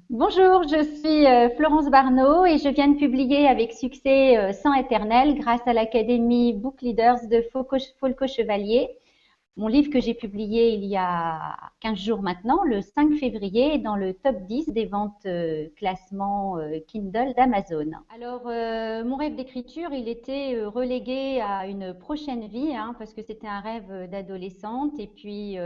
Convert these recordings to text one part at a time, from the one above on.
Bonjour, je suis Florence Barneau et je viens de publier avec succès Sang éternel grâce à l'Académie Book Leaders de Folco Chevalier. Mon livre que j'ai publié il y a 15 jours maintenant, le 5 février, est dans le top 10 des ventes classement Kindle d'Amazon. Alors, mon rêve d'écriture, il était relégué à une prochaine vie, hein, parce que c'était un rêve d'adolescente. Et puis,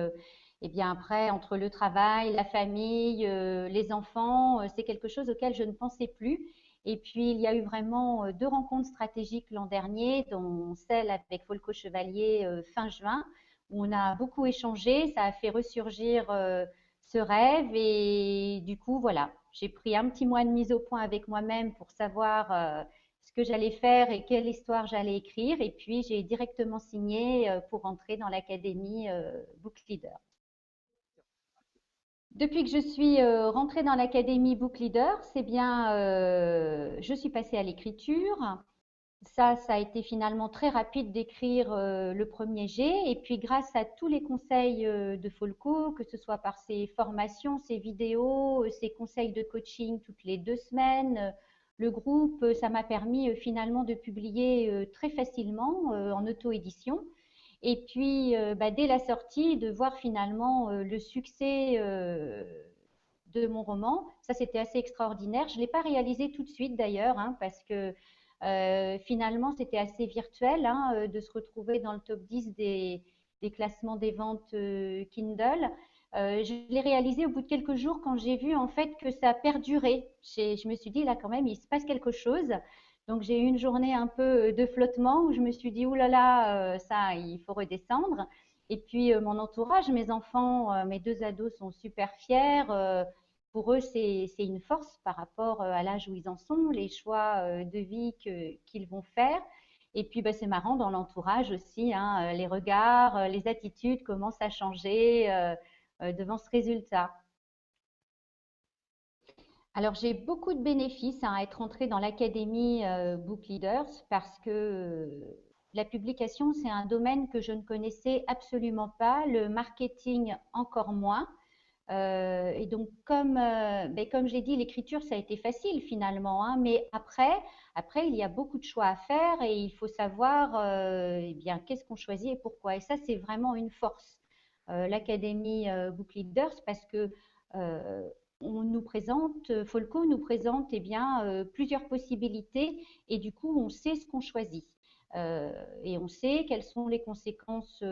et bien après, entre le travail, la famille, les enfants, c'est quelque chose auquel je ne pensais plus. Et puis, il y a eu vraiment deux rencontres stratégiques l'an dernier, dont celle avec Folco Chevalier fin juin, où on a beaucoup échangé. Ça a fait ressurgir ce rêve. Et du coup, voilà, j'ai pris un petit mois de mise au point avec moi-même pour savoir ce que j'allais faire et quelle histoire j'allais écrire. Et puis, j'ai directement signé pour entrer dans l'académie Book Leader. Depuis que je suis rentrée dans l'académie Book Leader, c'est bien, je suis passée à l'écriture. Ça a été finalement très rapide d'écrire le premier jet. Et puis, grâce à tous les conseils de Folco, que ce soit par ses formations, ses vidéos, ses conseils de coaching toutes les 2 semaines, le groupe, ça m'a permis finalement de publier très facilement en auto-édition. Et puis, dès la sortie, de voir finalement le succès de mon roman. Ça, c'était assez extraordinaire. Je ne l'ai pas réalisé tout de suite d'ailleurs, hein, parce que finalement, c'était assez virtuel hein, de se retrouver dans le top 10 des classements des ventes Kindle. Je l'ai réalisé au bout de quelques jours quand j'ai vu en fait que ça perdurait. Je me suis dit là quand même, il se passe quelque chose. Donc j'ai eu une journée un peu de flottement où je me suis dit, oulala, là là, ça, il faut redescendre. Et puis mon entourage, mes enfants, mes deux ados sont super fiers. Pour eux, c'est une force par rapport à l'âge où ils en sont, les choix de vie qu'ils vont faire. Et puis, c'est marrant dans l'entourage aussi, hein, les regards, les attitudes commencent à changer devant ce résultat. Alors, j'ai beaucoup de bénéfices hein, à être entrée dans l'académie Book Leaders parce que la publication, c'est un domaine que je ne connaissais absolument pas, le marketing encore moins. Et donc, comme je l'ai dit, l'écriture, ça a été facile finalement, hein, mais après, il y a beaucoup de choix à faire et il faut savoir eh bien, qu'est-ce qu'on choisit et pourquoi. Et ça, c'est vraiment une force, l'Académie Book Leaders, parce que euh, Folco nous présente eh bien, plusieurs possibilités et du coup, on sait ce qu'on choisit. Et on sait quelles sont les conséquences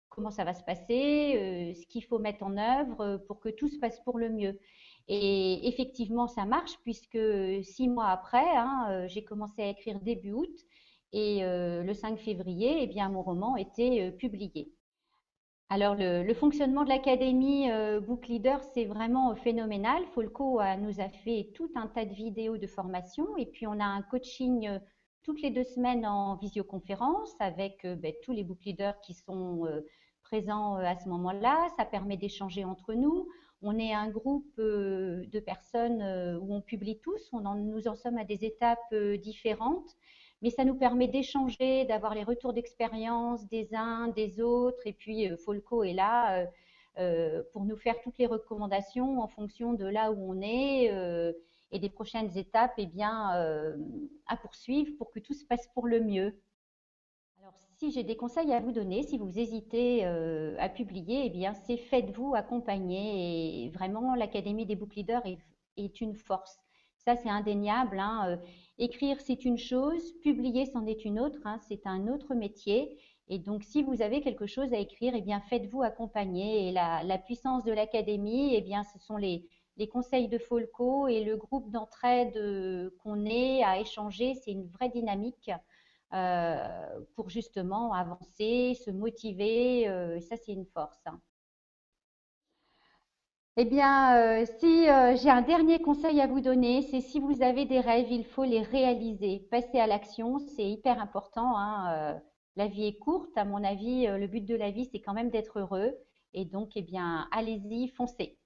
comment ça va se passer, ce qu'il faut mettre en œuvre pour que tout se passe pour le mieux. Et effectivement, ça marche puisque 6 mois après, hein, j'ai commencé à écrire début août et le 5 février, eh bien, mon roman était publié. Alors, le fonctionnement de l'académie Book Leader, c'est vraiment phénoménal. Folco nous a fait tout un tas de vidéos de formation et puis on a un coaching toutes les 2 semaines en visioconférence avec tous les book leaders qui sont présents à ce moment-là. Ça permet d'échanger entre nous. On est un groupe de personnes où on publie tous. Nous en sommes à des étapes différentes mais ça nous permet d'échanger, d'avoir les retours d'expérience des uns, des autres. Et puis, Folco est là pour nous faire toutes les recommandations en fonction de là où on est et des prochaines étapes eh bien, à poursuivre pour que tout se passe pour le mieux. Alors, si j'ai des conseils à vous donner, si vous hésitez à publier, eh bien, c'est faites-vous accompagner. Et vraiment, l'Académie des Book Leaders est une force. Ça, c'est indéniable. Hein. Écrire, c'est une chose. Publier, c'en est une autre. Hein. C'est un autre métier. Et donc, si vous avez quelque chose à écrire, eh bien, faites-vous accompagner. Et la puissance de l'Académie, eh bien, ce sont les conseils de Folco et le groupe d'entraide qu'on est à échanger. C'est une vraie dynamique pour justement avancer, se motiver. Ça, c'est une force. Hein. Eh bien, si j'ai un dernier conseil à vous donner, c'est si vous avez des rêves, il faut les réaliser. Passer à l'action, c'est hyper important. Hein. La vie est courte, à mon avis, le but de la vie, c'est quand même d'être heureux. Et donc, eh bien, allez-y, foncez.